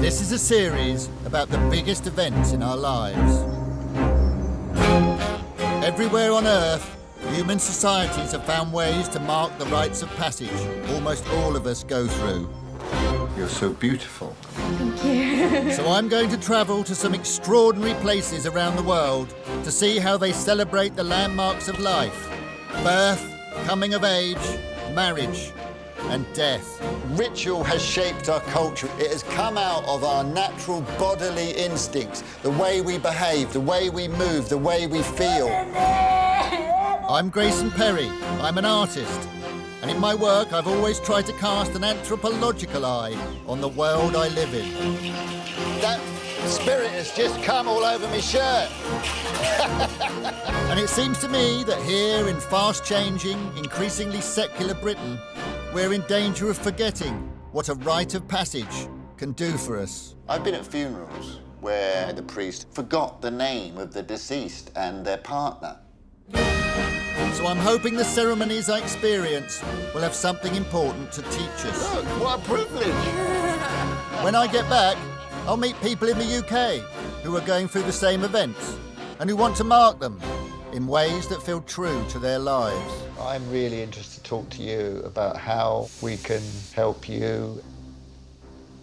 This is a series about the biggest events in our lives. Everywhere on Earth, human societies have found ways to mark the rites of passage almost all of us go through. You're so beautiful. Thank you. So I'm going to travel to some extraordinary places around the world to see how they celebrate the landmarks of life: birth, coming of age, marriage, and death. Ritual has shaped our culture. It has come out of our natural bodily instincts, the way we behave, the way we move, the way we feel. I'm Grayson Perry. I'm an artist. And in my work, I've always tried to cast an anthropological eye on the world I live in. That spirit has just come all over my shirt. And it seems to me that here in fast-changing, increasingly secular Britain, we're in danger of forgetting what a rite of passage can do for us. I've been at funerals where the priest forgot the name of the deceased and their partner. So I'm hoping the ceremonies I experience will have something important to teach us. Look, what a privilege! When I get back, I'll meet people in the UK who are going through the same events and who want to mark them in ways that feel true to their lives. I'm really interested to talk to you about how we can help you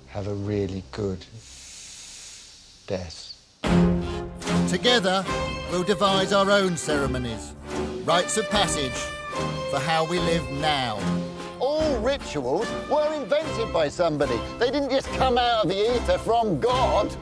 have a really good death. Together, we'll devise our own ceremonies, rites of passage for how we live now. All rituals were invented by somebody. They didn't just come out of the ether from God.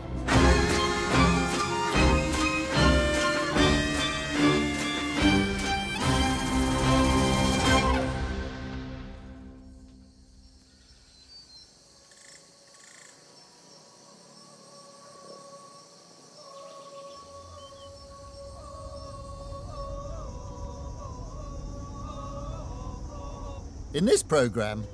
In this programme,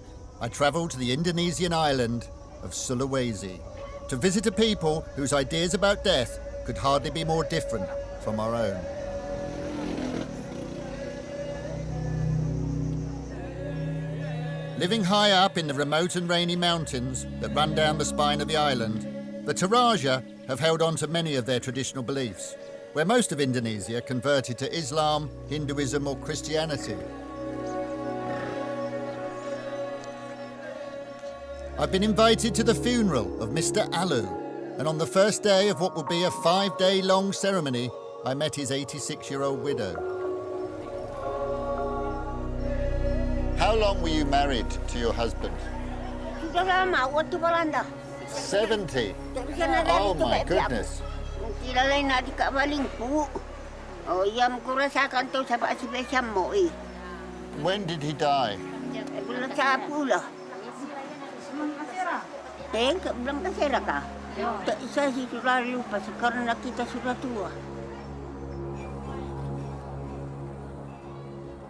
I travelled to the Indonesian island of Sulawesi to visit a people whose ideas about death could hardly be more different from our own. Living high up in the remote and rainy mountains that run down the spine of the island, the Toraja have held on to many of their traditional beliefs, where most of Indonesia converted to Islam, Hinduism or Christianity. I've been invited to the funeral of Mr. Alu, and on the first day of what will be a 5-day-long ceremony, I met his 86-year-old widow. How long were you married to your husband? Sudah lama, waktu Belanda. 70. Tak bisa nak dari Oh tu my baik-baik. goodness. Tidak lain nak dekat baling pu. Oh, yang kurasakan tu sebab spesial mo eh. When did he die? Bulan 10 lah. Belum kasih kah? Tak bisa situ lalu pasal karena kita sudah tua.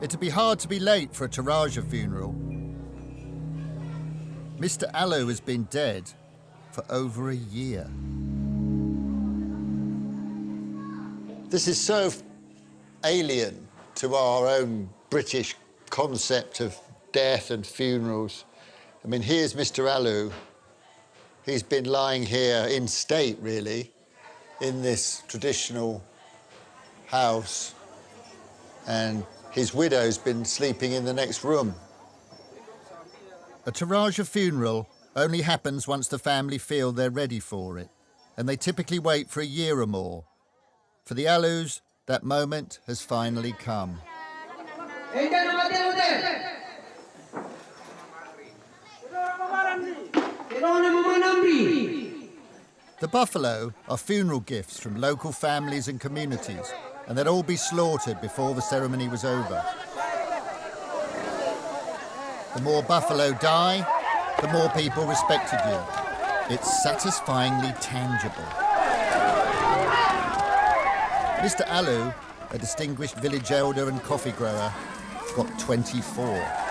It'd be hard to be late for a Toraja funeral. Mr. Alu has been dead for over a year. This is so alien to our own British concept of death and funerals. I mean, here's Mr. Alu. He's been lying here in state, really, in this traditional house, and his widow's been sleeping in the next room. A Toraja funeral only happens once the family feel they're ready for it, and they typically wait for a year or more. For the Alus, that moment has finally come. The buffalo are funeral gifts from local families and communities, and they'd all be slaughtered before the ceremony was over. The more buffalo die, the more people respected you. It's satisfyingly tangible. Mr. Alu, a distinguished village elder and coffee grower, got 24.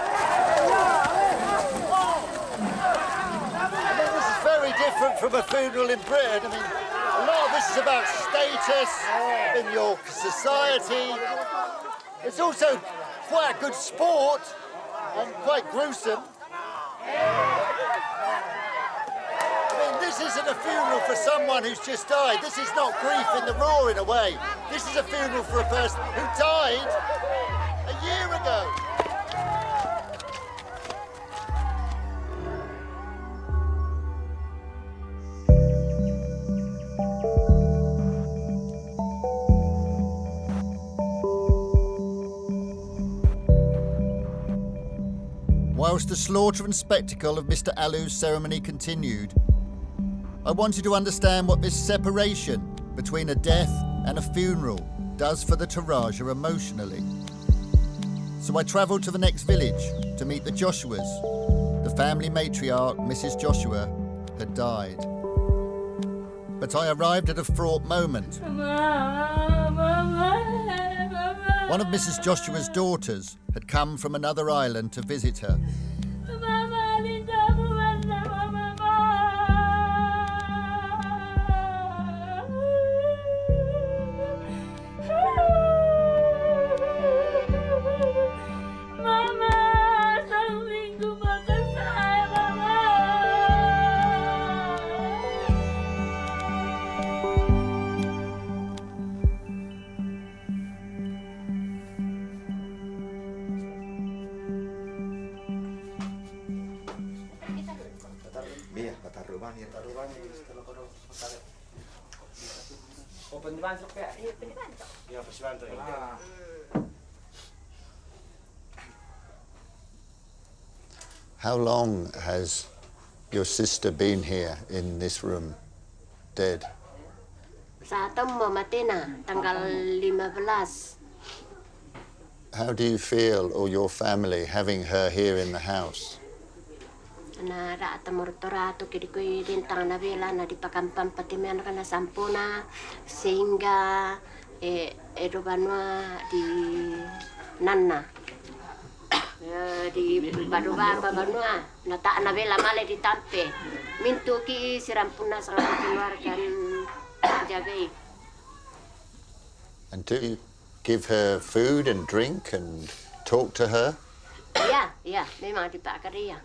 Different from a funeral in Britain. I mean, a lot of this is about status in your society. It's also quite a good sport and quite gruesome. I mean, this isn't a funeral for someone who's just died. This is not grief in the raw, in a way. This is a funeral for a person who died a year ago. Whilst the slaughter and spectacle of Mr. Alu's ceremony continued, I wanted to understand what this separation between a death and a funeral does for the Taraja emotionally. So I travelled to the next village to meet the Joshuas. The family matriarch, Mrs. Joshua, had died. But I arrived at a fraught moment. One of Mrs. Joshua's daughters had come from another island to visit her. How long has your sister been here in this room, dead? Sa atom mamati na, tanggal 15. How do you feel, or your family, having her here in the house? Na rata mortorato kidi ko rintang na vela na di pakampam pati me anak na sampuna sehingga edobanwa di nanna di badoba babanwa na ta na vela male di tampe mintu ki sirampuna sa keluarga jagai. And do you give her food and drink and talk to her? Ya, memang dipakaria.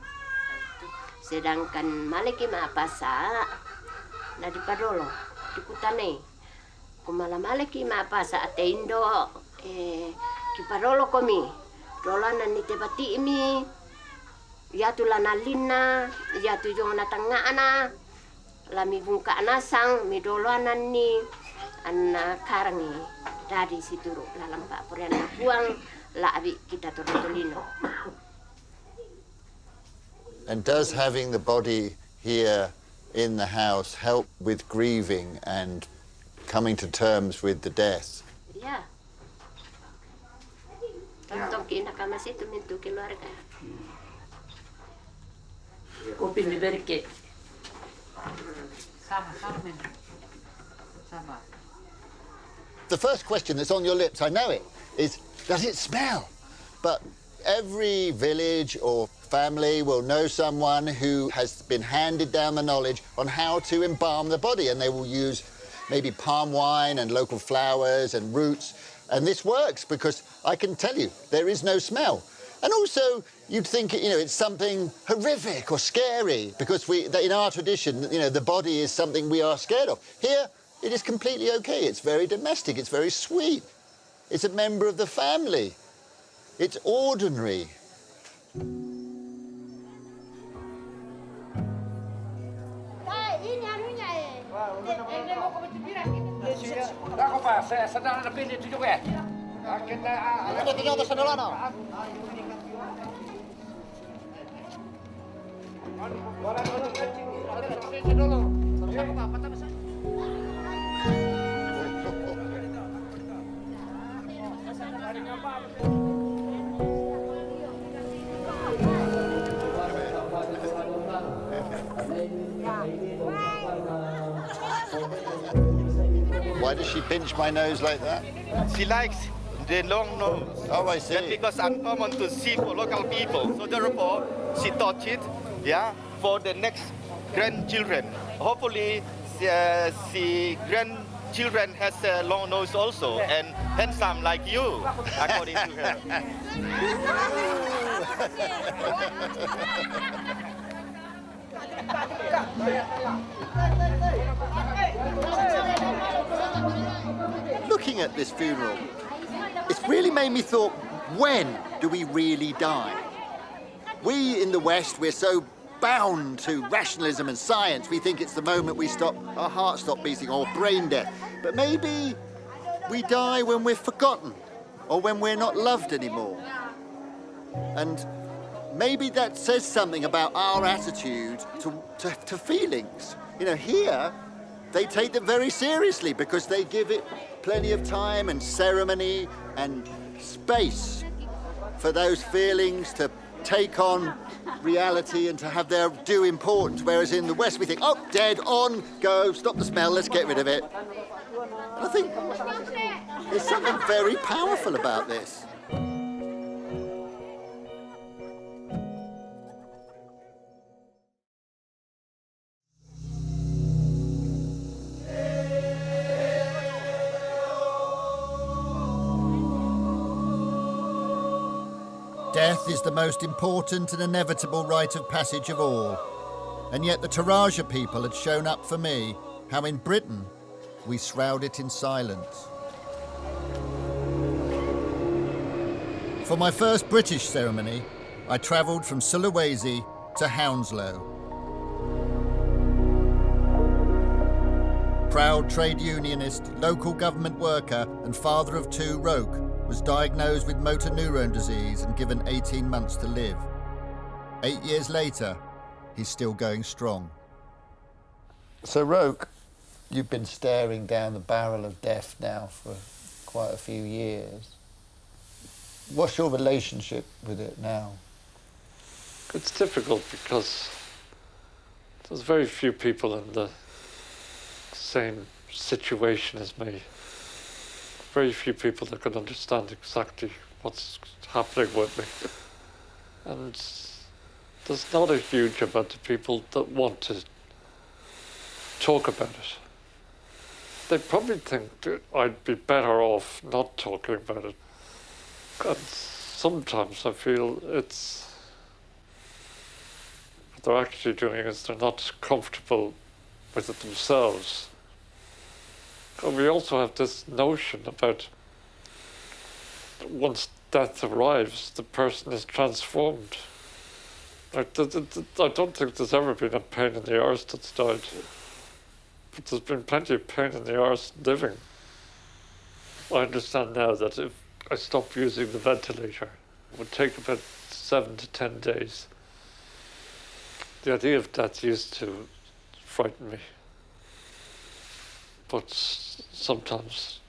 Sedangkan maliki mapasa na dipadolo dikutane kumala maliki mapasa ate indo kiparolo komi dolana ni tebati imi ya tulana lina ya tujo na tangana lami bungka nasang mi dolana ni anna karangi dari situru lalang pak puriana buang la abi kita tortolino. And does having the body here in the house help with grieving and coming to terms with the death? Ya. Tantong kinakamas itu mintu keluarga. Kopi liberke. Sama. The first question that's on your lips, I know it, is does it smell? But every village or family will know someone who has been handed down the knowledge on how to embalm the body, and they will use maybe palm wine and local flowers and roots, and this works because I can tell you there is no smell. And also you'd think, it's something horrific or scary because in our tradition, the body is something we are scared of. Here it is completely okay. It's very domestic, it's very sweet. It's a member of the family. It's ordinary. Ako pa, sa daan na pinit ito kaya. Akin na, Ano tinyo sa dala na? wala naman ang kaching. Sa dolo. Ako pa, patamasan. Why does she pinch my nose like that? She likes the long nose. Oh, I see. That's because uncommon to see for local people. So therefore, she taught it, for the next grandchildren. Hopefully, the grandchildren has a long nose also and handsome like you, according to her. Looking at this funeral, it's really made me thought, when do we really die? We in the West, we're so bound to rationalism and science. We think it's the moment our hearts stop beating, or brain death. But maybe we die when we're forgotten, or when we're not loved anymore. And maybe that says something about our attitude to feelings. You know, here, they take them very seriously because they give it plenty of time and ceremony and space for those feelings to take on reality and to have their due importance, whereas in the West we think, oh, dead, on, go, stop the smell, let's get rid of it. And I think there's something very powerful about this. Death is the most important and inevitable rite of passage of all. And yet the Taraja people had shown up for me how in Britain we shroud it in silence. For my first British ceremony, I travelled from Sulawesi to Hounslow. Proud trade unionist, local government worker and father of two, Roch was diagnosed with motor-neurone disease and given 18 months to live. 8 years later, he's still going strong. So, Roch, you've been staring down the barrel of death now for quite a few years. What's your relationship with it now? It's difficult because there's very few people in the same situation as me. Very few people that can understand exactly what's happening with me. And there's not a huge amount of people that want to talk about it. They probably think that I'd be better off not talking about it. And sometimes I feel what they're actually doing is they're not comfortable with it themselves. And we also have this notion about once death arrives, the person is transformed. I don't think there's ever been a pain in the arse that's died. But there's been plenty of pain in the arse living. I understand now that if I stop using the ventilator, it would take about 7 to 10 days. The idea of death used to frighten me. But sometimes,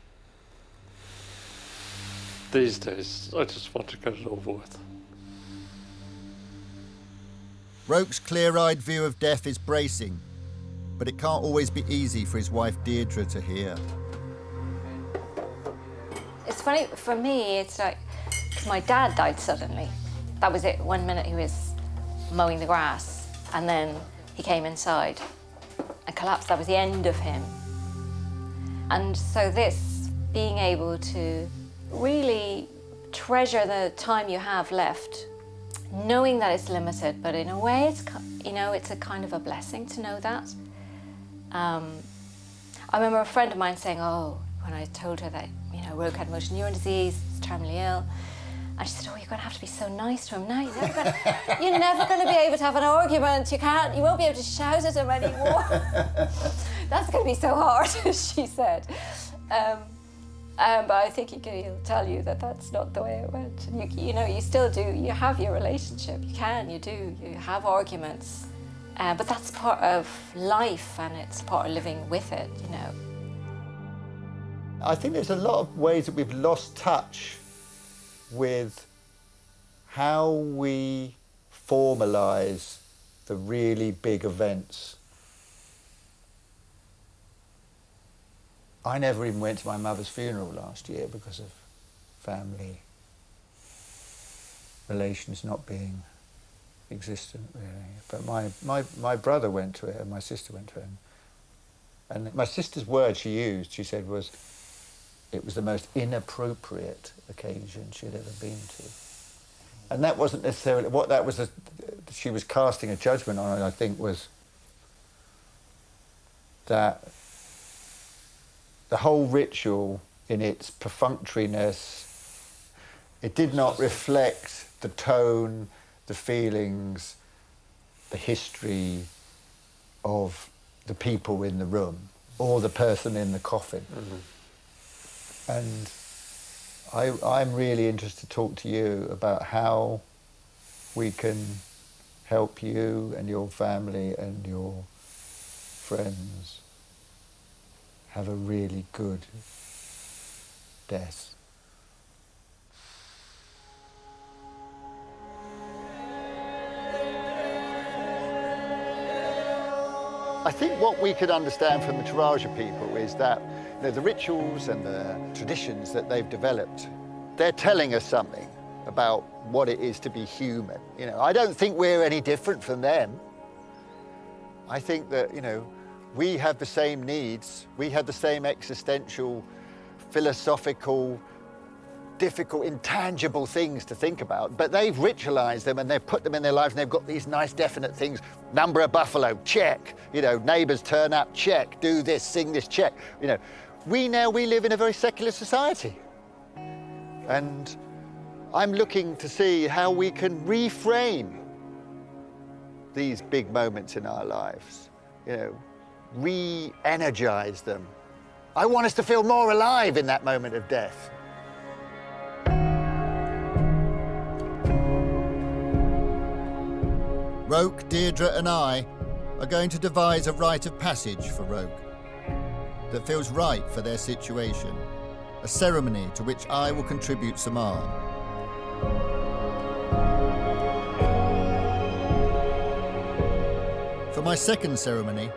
these days, I just want to get it over with. Roch's clear-eyed view of death is bracing, but it can't always be easy for his wife Deirdre to hear. It's funny, for me, it's like, because my dad died suddenly. That was it. 1 minute he was mowing the grass, and then he came inside and collapsed. That was the end of him. And so this, being able to really treasure the time you have left, knowing that it's limited, but in a way, it's a kind of a blessing to know that. I remember a friend of mine saying, when I told her that, Roch had motor-neurone disease, he's terminally ill, and she said, you're going to have to be so nice to him now. You're never going to be able to have an argument. You won't be able to shout at him anymore. That's going to be so hard, she said. But I think he'll tell you that that's not the way it went. And you still do, you have your relationship. You have arguments. But that's part of life, and it's part of living with it, I think there's a lot of ways that we've lost touch with how we formalise the really big events. I never even went to my mother's funeral last year because of family relations not being existent, really. But my brother went to it and my sister went to it. And my sister's word she used, she said, was, it was the most inappropriate occasion she'd ever been to. And that wasn't necessarily, what that was she was casting a judgment on it, I think, was that the whole ritual in its perfunctoriness, it did not reflect the tone, the feelings, the history of the people in the room or the person in the coffin. And I'm really interested to talk to you about how we can help you and your family and your friends have a really good death. I think what we could understand from the Taraja people is that the rituals and the traditions that they've developed, they're telling us something about what it is to be human. I don't think we're any different from them. I think that, we have the same needs, we have the same existential, philosophical, difficult, intangible things to think about, but they've ritualized them and they've put them in their lives and they've got these nice definite things. Number a buffalo, check. Neighbors turn up, check. Do this, sing this, check. We live in a very secular society. And I'm looking to see how we can reframe these big moments in our lives, re-energize them. I want us to feel more alive in that moment of death. Roch, Deirdre and I are going to devise a rite of passage for Roch that feels right for their situation, a ceremony to which I will contribute some art. For my second ceremony,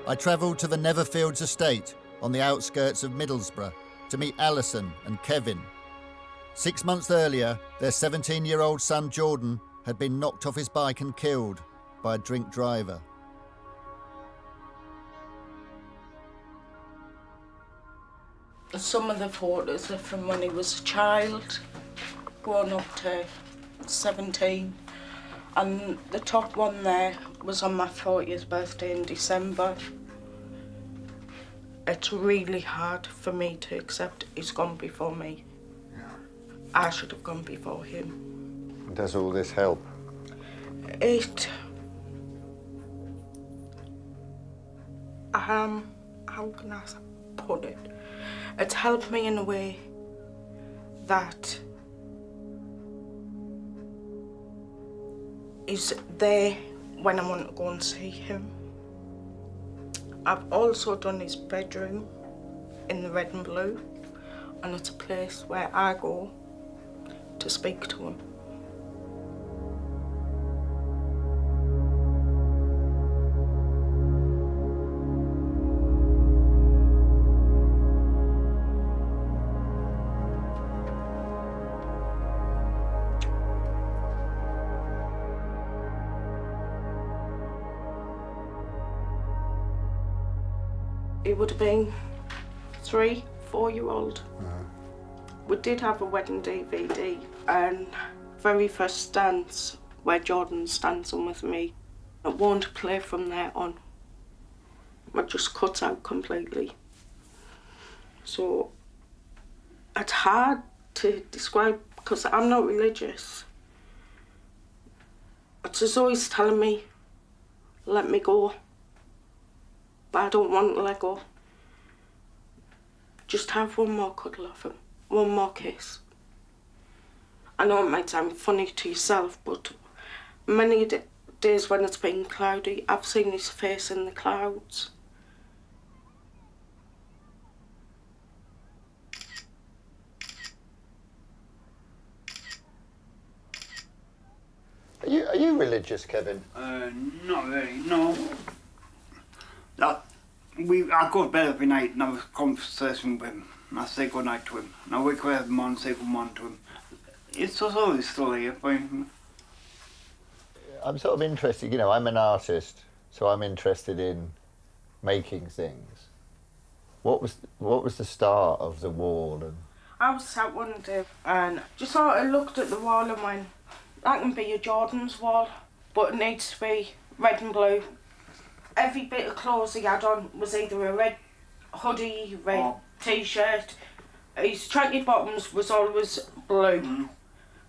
I travelled to the Netherfields estate on the outskirts of Middlesbrough to meet Alison and Kevin. 6 months earlier, their 17-year-old son Jordan had been knocked off his bike and killed by a drink driver. Some of the photos are from when he was a child, grown up to 17. And the top one there was on my 40th birthday in December. It's really hard for me to accept he's gone before me. I should have gone before him. Does all this help? How can I put it? It's helped me in a way that is there when I want to go and see him. I've also done his bedroom in the red and blue, and it's a place where I go to speak to him. He would have been 3, 4-year-old. We did have a wedding DVD, and very first dance where Jordan's dancing with me, it won't play from there on. It just cuts out completely. So it's hard to describe because I'm not religious. It's as though he's telling me, let me go. But I don't want to let go. Just have one more cuddle of him, one more kiss. I know it might sound funny to yourself, but many days when it's been cloudy, I've seen his face in the clouds. Are you religious, Kevin? Not really, no. I go to bed every night and have a conversation with him. And I say good night to him. And I wake up every morning and say good morning to him. It's just always still here for him. I'm sort of interested, I'm an artist, so I'm interested in making things. What was the start of the wall? And I was sat one day and just sort of looked at the wall and went, that can be a Jordan's wall. but it needs to be red and blue. Every bit of clothes he had on was either a red hoodie, red t-shirt. His tracky bottoms was always blue.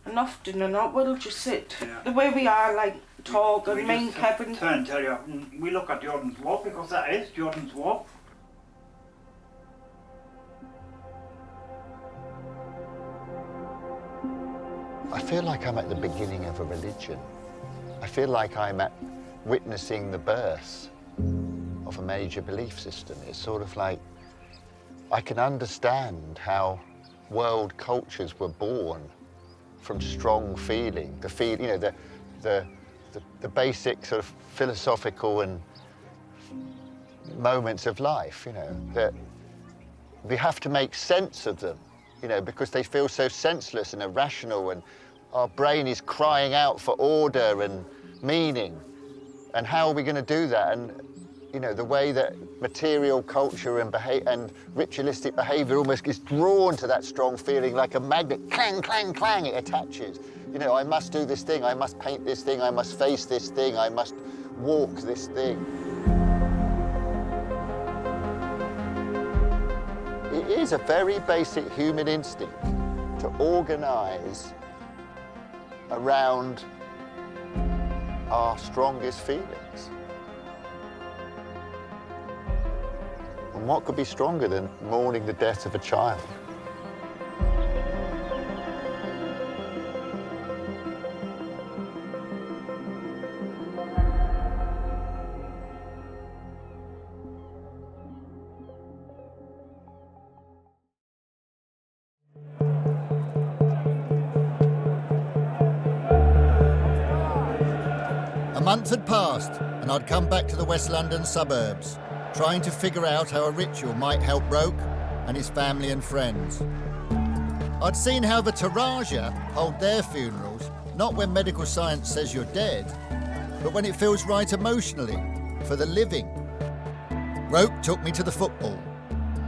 And often or not, we'll just sit the way we are, like talk and me and Kevin. Turn and tell you, we look at Jordan's walk because that is Jordan's walk. I feel like I'm at the beginning of a religion. I feel like I'm witnessing the birth of a major belief system. It's sort of like I can understand how world cultures were born from strong feeling, the basic sort of philosophical and moments of life, that we have to make sense of them, because they feel so senseless and irrational, and our brain is crying out for order and meaning. And how are we going to do that? And the way that material culture and ritualistic behaviour almost gets drawn to that strong feeling like a magnet, clang, clang, clang, it attaches. I must do this thing, I must paint this thing, I must face this thing, I must walk this thing. It is a very basic human instinct to organise around our strongest feelings. And what could be stronger than mourning the death of a child? A month had passed, and I'd come back to the West London suburbs, trying to figure out how a ritual might help Roch and his family and friends. I'd seen how the Taraja hold their funerals, not when medical science says you're dead, but when it feels right emotionally, for the living. Roch took me to the football.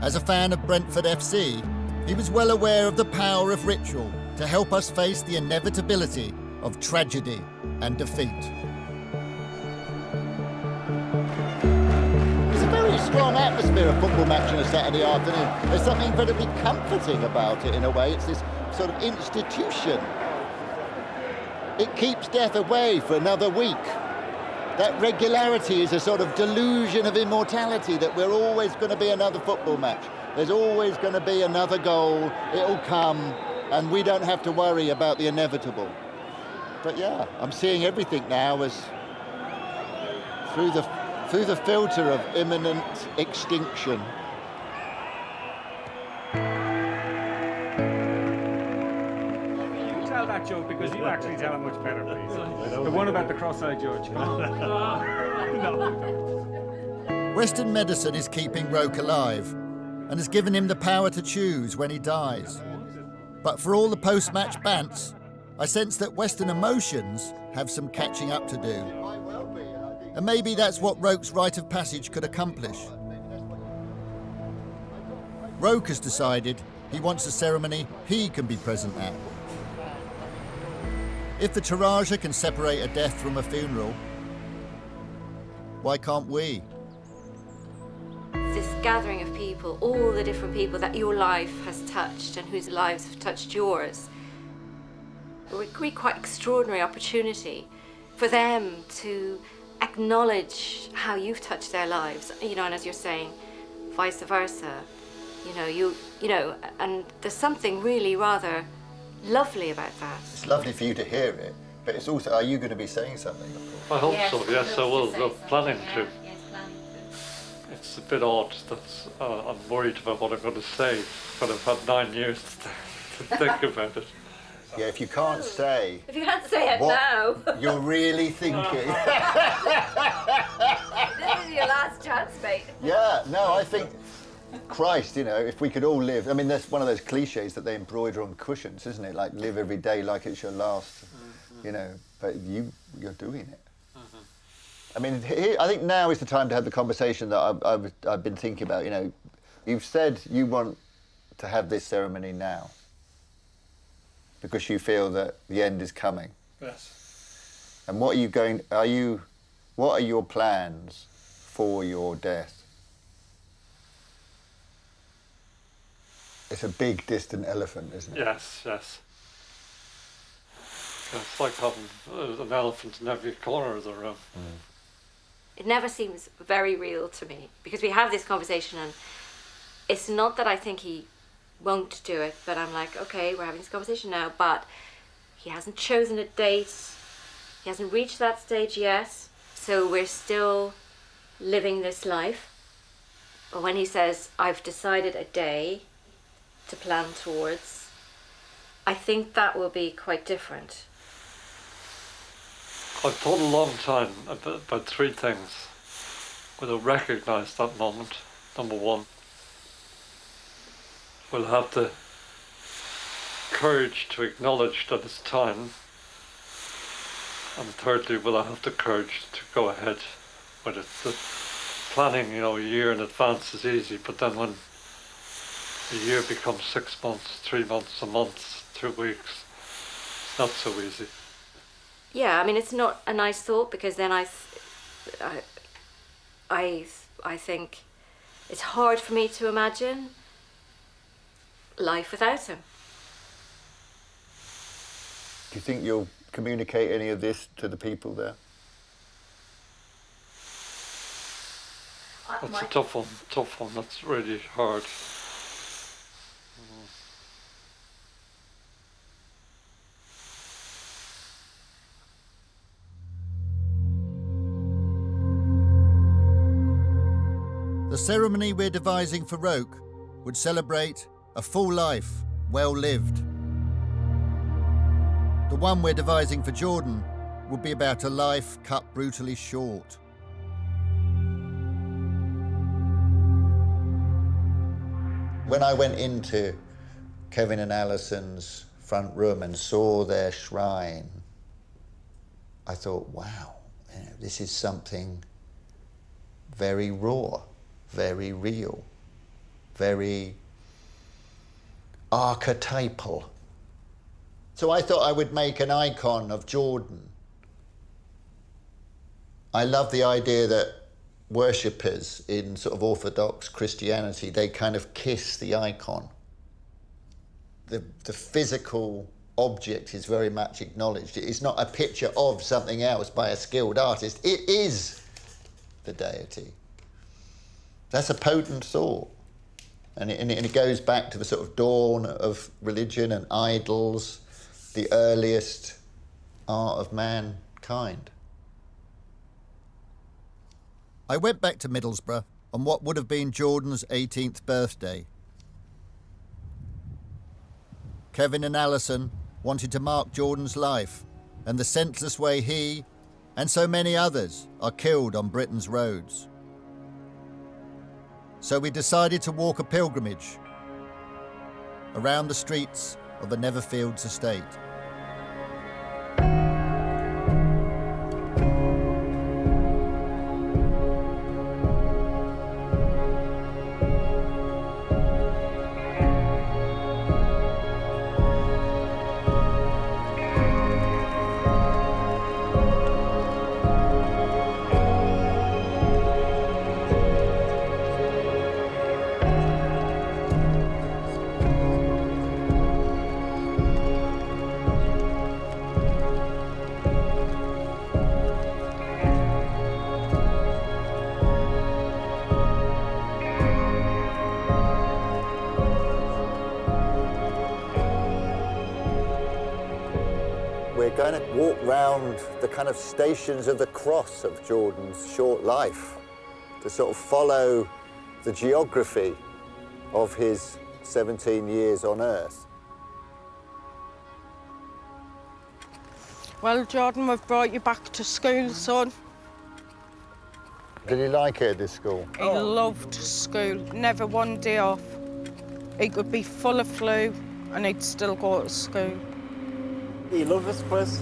As a fan of Brentford FC, he was well aware of the power of ritual to help us face the inevitability of tragedy and defeat. Strong atmosphere of football match on a Saturday afternoon. There's something incredibly comforting about it in a way. It's this sort of institution. It keeps death away for another week. That regularity is a sort of delusion of immortality, that we're always going to be another football match. There's always going to be another goal. It'll come, and we don't have to worry about the inevitable. But yeah, I'm seeing everything now as through the filter of imminent extinction. You tell that joke because you actually tell it much better, please. The one about the cross-eyed George. Western medicine is keeping Roch alive and has given him the power to choose when he dies. But for all the post-match bants, I sense that Western emotions have some catching up to do. And maybe that's what Roch's rite of passage could accomplish. Roch has decided he wants a ceremony he can be present at. If the Taraja can separate a death from a funeral, why can't we? This gathering of people, all the different people that your life has touched and whose lives have touched yours, a really quite extraordinary opportunity for them to acknowledge how you've touched their lives, and as you're saying, vice versa, and there's something really rather lovely about that. It's lovely for you to hear it, but it's also, are you going to be saying something? I hope so, yes, I will. We're planning to. It's a bit odd that I'm worried about what I'm going to say, but I've had 9 years to think about it. Yeah, if you can't say... If you can't say it now... you're really thinking. This is your last chance, mate. Yeah, no, I think, Christ, if we could all live... I mean, that's one of those cliches that they embroider on cushions, isn't it? Like, live every day like it's your last, but you're doing it. I mean, I think now is the time to have the conversation that I've been thinking about, You've said you want to have this ceremony now, because you feel that the end is coming. Yes. And what are your plans for your death? It's a big, distant elephant, isn't it? Yes, yes. It's like having an elephant in every corner of the room. It never seems very real to me, because we have this conversation and it's not that I think he won't do it, but I'm like, okay, we're having this conversation now, but he hasn't chosen a date, he hasn't reached that stage yet, so we're still living this life. But when he says, I've decided a day to plan towards, I think that will be quite different. I've thought a long time about three things. We'll recognise that moment, number one. We'll have the courage to acknowledge that it's time. And thirdly, we'll have the courage to go ahead with it. The planning, a year in advance is easy, but then when a year becomes 6 months, 3 months, a month, 2 weeks, it's not so easy. Yeah, I mean, it's not a nice thought, because then I think it's hard for me to imagine life without him. Do you think you'll communicate any of this to the people there? That's a tough one, that's really hard. The ceremony we're devising for Roch would celebrate a full life, well lived. The one we're devising for Jordan would be about a life cut brutally short. When I went into Kevin and Alison's front room and saw their shrine, I thought, wow, this is something very raw, very real, very archetypal. So I thought I would make an icon of Jordan. I love the idea that worshippers in sort of Orthodox Christianity, they kind of kiss the icon. The physical object is very much acknowledged. It's not a picture of something else by a skilled artist. It is the deity. That's a potent thought. And it goes back to the sort of dawn of religion and idols, the earliest art of mankind. I went back to Middlesbrough on what would have been Jordan's 18th birthday. Kevin and Alison wanted to mark Jordan's life and the senseless way he, and so many others, are killed on Britain's roads. So we decided to walk a pilgrimage around the streets of the Netherfields estate. We're going to walk round the kind of stations of the cross of Jordan's short life to sort of follow the geography of his 17 years on Earth. Well, Jordan, we've brought you back to school, son. Did he like it at this school? He loved school, never one day off. He could be full of flu and he'd still go to school. He loved this place.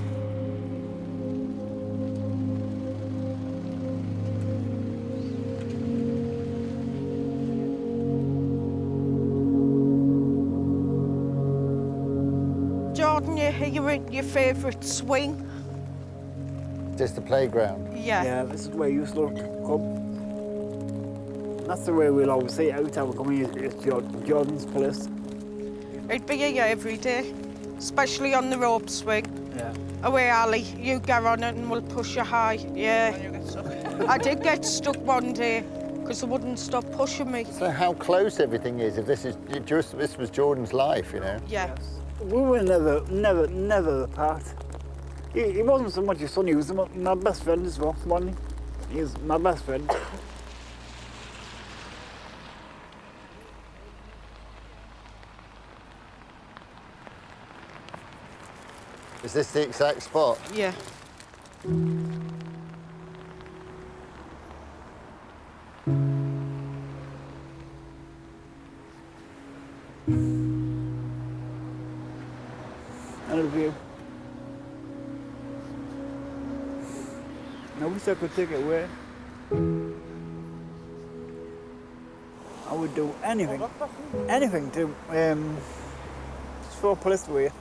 Jordan, you're here at your favourite swing. just the playground? Yeah. Yeah, this is where you used to come. That's the way we'll always see it every time we come here. It's Jordan's place. It'd be here every day, especially on the rope swing. Yeah. Away, Ali, you get on it and we'll push you high. Yeah. I did get stuck one day because they wouldn't stop pushing me. So how close everything is, if this was Jordan's life, you know? Yeah. We were never apart. He wasn't so much a son, he was my best friend as well, wasn't he? He was my best friend. Is this the exact spot? Yeah. And a view. I wish I could take it away. I would do anything to just for a place away.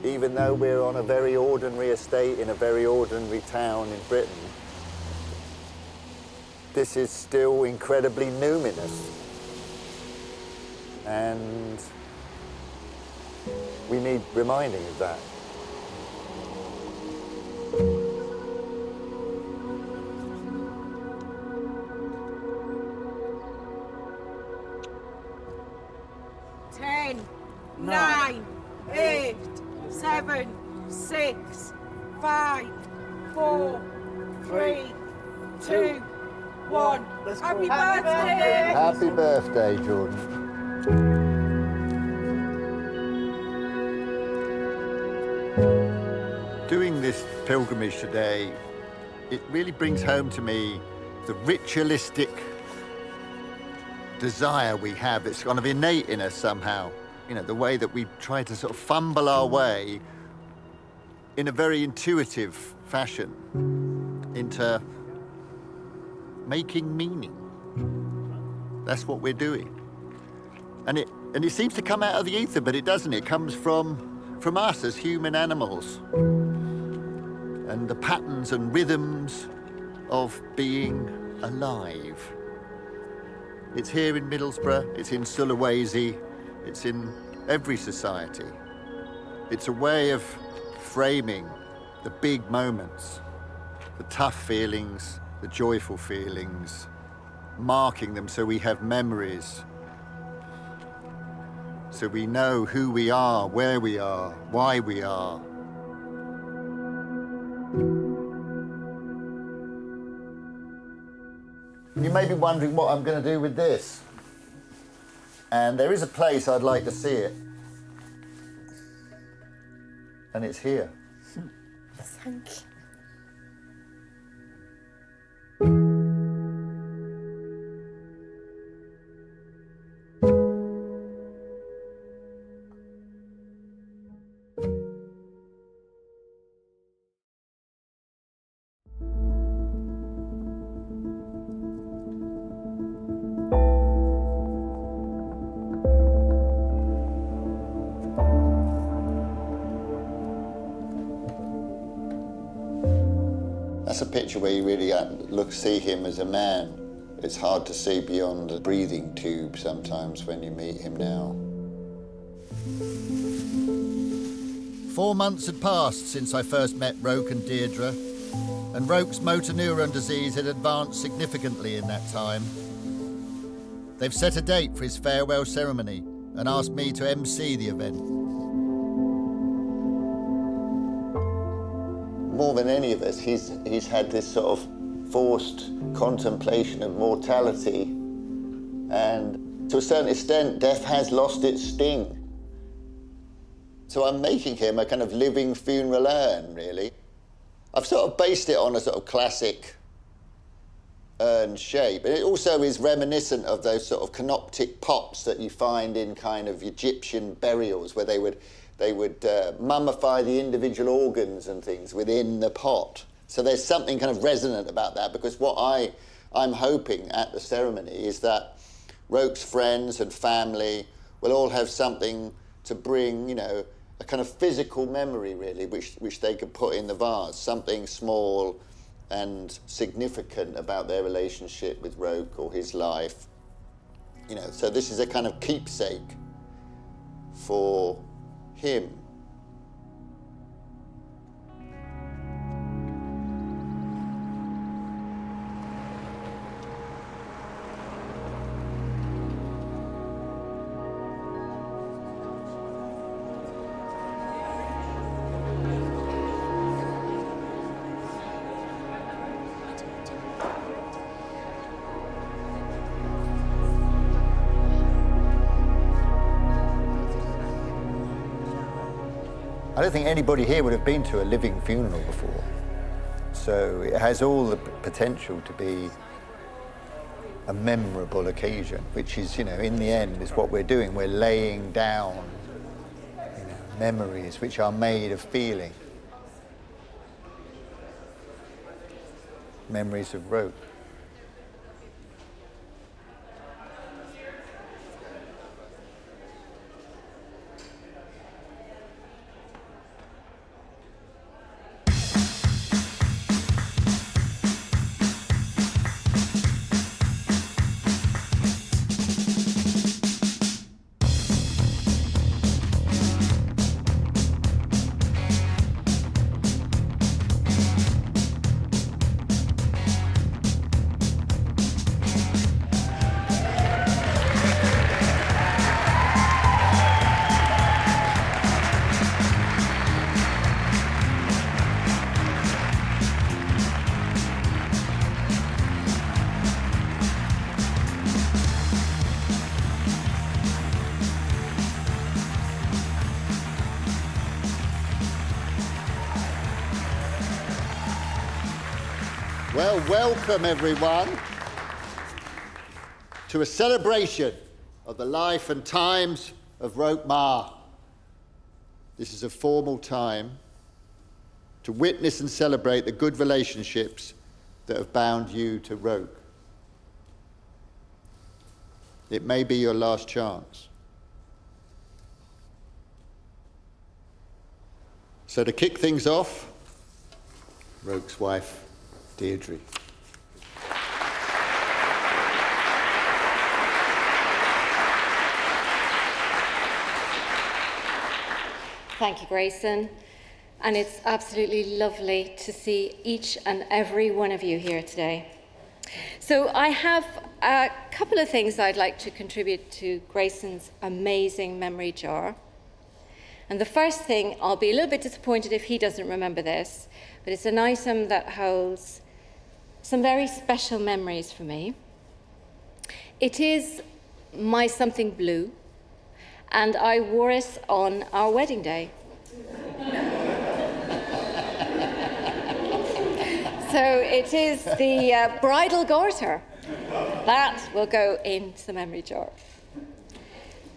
Even though we're on a very ordinary estate in a very ordinary town in Britain, this is still incredibly numinous. And we need reminding of that. Nine, 8, 7, 6, 5, 4, 3, 2, 1. Happy birthday! Happy birthday, Jordan. Doing this pilgrimage today, it really brings home to me the ritualistic desire we have. It's kind of innate in us somehow. You know, the way that we try to sort of fumble our way in a very intuitive fashion into making meaning. That's what we're doing. And it seems to come out of the ether, but it doesn't. It comes from us as human animals. And the patterns and rhythms of being alive. It's here in Middlesbrough, it's in Sulawesi, it's in every society. It's a way of framing the big moments, the tough feelings, the joyful feelings, marking them so we have memories, so we know who we are, where we are, why we are. You may be wondering what I'm going to do with this. And there is a place I'd like to see it. And it's here. Thank you. That's a picture where you really see him as a man. It's hard to see beyond a breathing tube sometimes when you meet him now. 4 months had passed since I first met Roch and Deirdre, and Roch's motor-neurone disease had advanced significantly in that time. They've set a date for his farewell ceremony and asked me to MC the event. More than any of us, he's had this sort of forced contemplation of mortality, and to a certain extent, death has lost its sting. So I'm making him a kind of living funeral urn, really. I've sort of based it on a sort of classic urn shape. And it also is reminiscent of those sort of canoptic pots that you find in kind of Egyptian burials, where they would mummify the individual organs and things within the pot. So there's something kind of resonant about that, because what I'm hoping at the ceremony is that Roch's friends and family will all have something to bring, you know, a kind of physical memory, really, which they could put in the vase, something small and significant about their relationship with Roch or his life. You know, so this is a kind of keepsake for him. I don't think anybody here would have been to a living funeral before. So it has all the potential to be a memorable occasion, which is, you know, in the end is what we're doing. We're laying down, you know, memories which are made of feeling. Memories of Roch. Well, welcome everyone to a celebration of the life and times of Roch Maher. This is a formal time to witness and celebrate the good relationships that have bound you to Roch. It may be your last chance. So to kick things off, Roch's wife, Deirdre. Thank you, Grayson. And it's absolutely lovely to see each and every one of you here today. So I have a couple of things I'd like to contribute to Grayson's amazing memory jar. And the first thing, I'll be a little bit disappointed if he doesn't remember this, but it's an item that holds some very special memories for me. It is my something blue, and I wore it on our wedding day. So it is the bridal garter. That will go into the memory jar.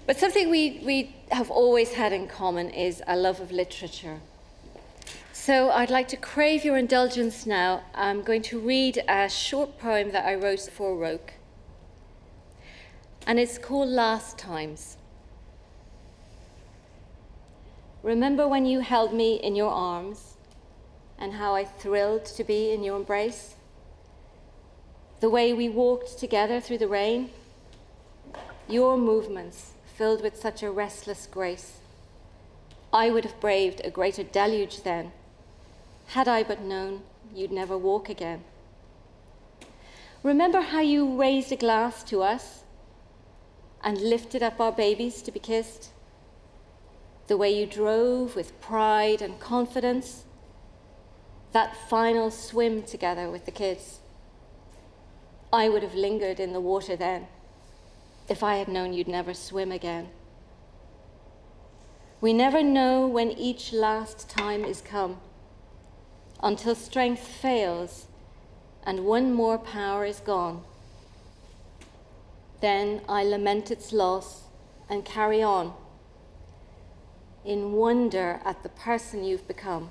But something we have always had in common is a love of literature. So I'd like to crave your indulgence now. I'm going to read a short poem that I wrote for Roch. And it's called Last Times. Remember when you held me in your arms and how I thrilled to be in your embrace? The way we walked together through the rain? Your movements filled with such a restless grace. I would have braved a greater deluge then, had I but known you'd never walk again. Remember how you raised a glass to us and lifted up our babies to be kissed? The way you drove with pride and confidence, that final swim together with the kids. I would have lingered in the water then, if I had known you'd never swim again. We never know when each last time is come, until strength fails and one more power is gone. Then I lament its loss and carry on, in wonder at the person you've become,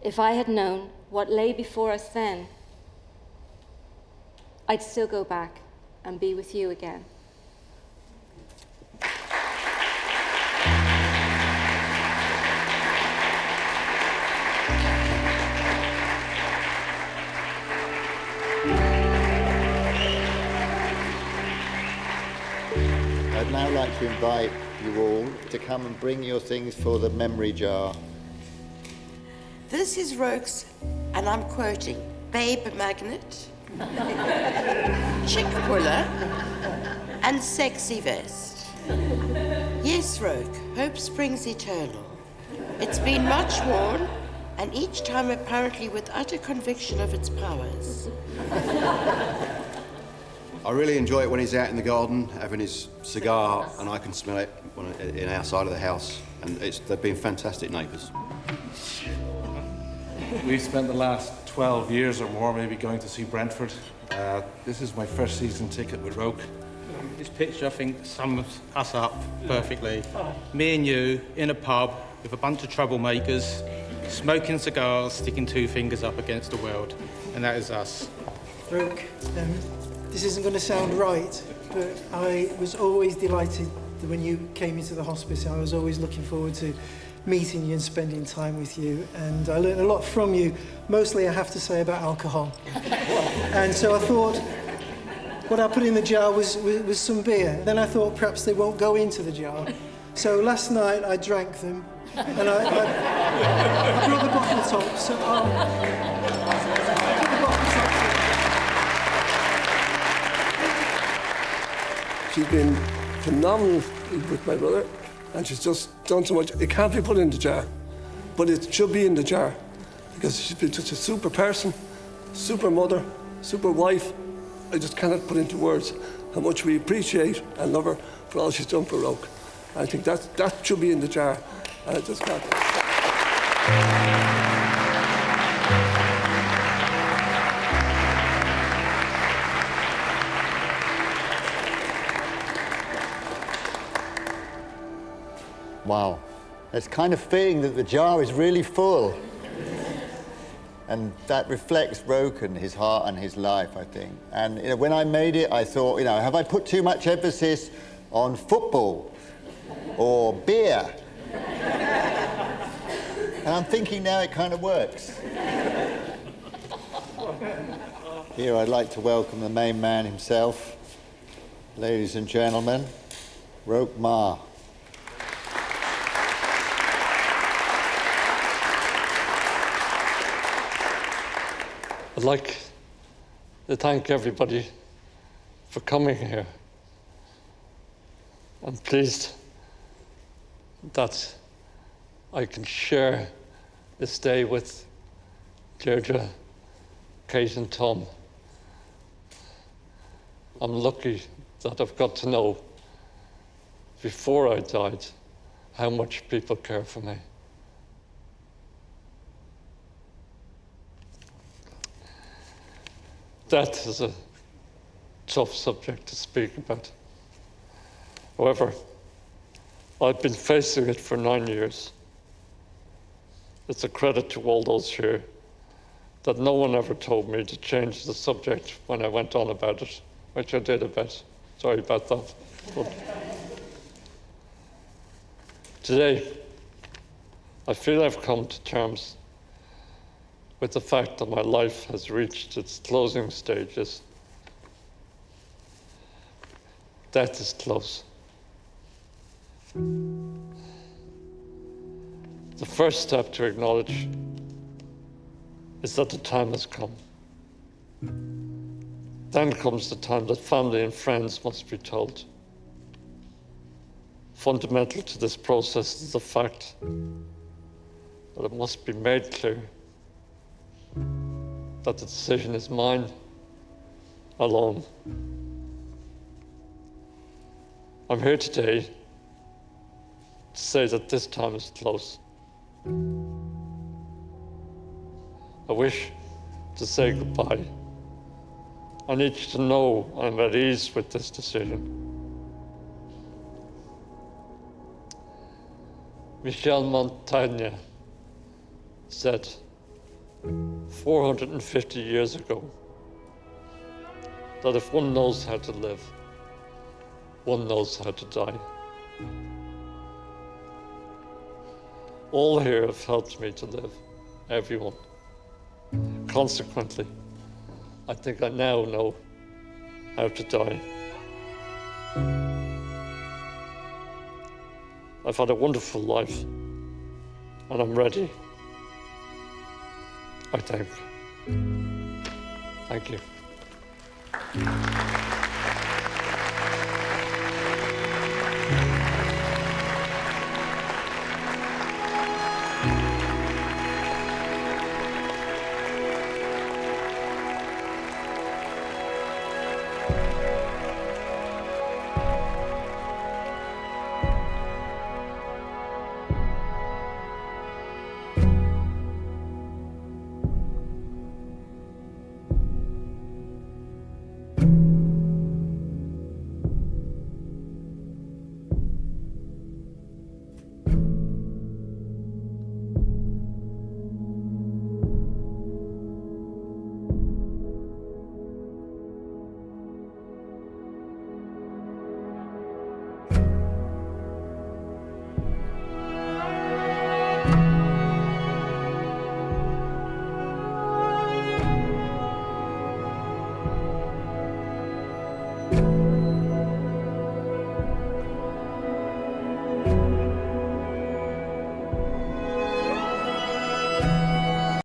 If I had known what lay before us then, I'd still go back and be with you again. I'd now like to invite you all to come and bring your things for the memory jar. This is Roch's, and I'm quoting, babe magnet, chick puller, and sexy vest. Yes, Roch, hope springs eternal. It's been much worn, and each time apparently with utter conviction of its powers. I really enjoy it when he's out in the garden having his cigar and I can smell it in our side of the house. And they've been fantastic neighbours. We've spent the last 12 years or more maybe going to see Brentford. This is my first season ticket with Roch. This picture, I think, sums us up perfectly. Me and you in a pub with a bunch of troublemakers, smoking cigars, sticking two fingers up against the world. And that is us. Roch, this isn't going to sound right, but I was always delighted that when you came into the hospice, I was always looking forward to meeting you and spending time with you. And I learned a lot from you, mostly, I have to say, about alcohol. And so I thought what I put in the jar was some beer. Then I thought perhaps they won't go into the jar. So last night I drank them, and I brought the bottle top, so I'll put the bottle top. She's been phenomenal with my brother, and she's just done so much. It can't be put in the jar, but it should be in the jar, because she's been such a super person, super mother, super wife. I just cannot put into words how much we appreciate and love her for all she's done for Roch. I think that should be in the jar, and I just can't. Wow. It's kind of fitting that the jar is really full. And that reflects Roch and his heart and his life, I think. And when I made it, I thought, have I put too much emphasis on football or beer? And I'm thinking now it kind of works. Here, I'd like to welcome the main man himself. Ladies and gentlemen, Roch Maher. I'd like to thank everybody for coming here. I'm pleased that I can share this day with Deirdre, Kate and Tom. I'm lucky that I've got to know before I died how much people care for me. Death is a tough subject to speak about. However, I've been facing it for 9 years. It's a credit to all those here that no one ever told me to change the subject when I went on about it, which I did a bit. Sorry about that. But today, I feel I've come to terms with the fact that my life has reached its closing stages. Death is close. The first step to acknowledge is that the time has come. Then comes the time that family and friends must be told. Fundamental to this process is the fact that it must be made clear that the decision is mine alone. I'm here today to say that this time is close. I wish to say goodbye. I need you to know I'm at ease with this decision. Michel Montaigne said, 450 years ago that if one knows how to live, one knows how to die. All here have helped me to live, everyone. Consequently, I think I now know how to die. I've had a wonderful life, and I'm ready, I think. Thank you.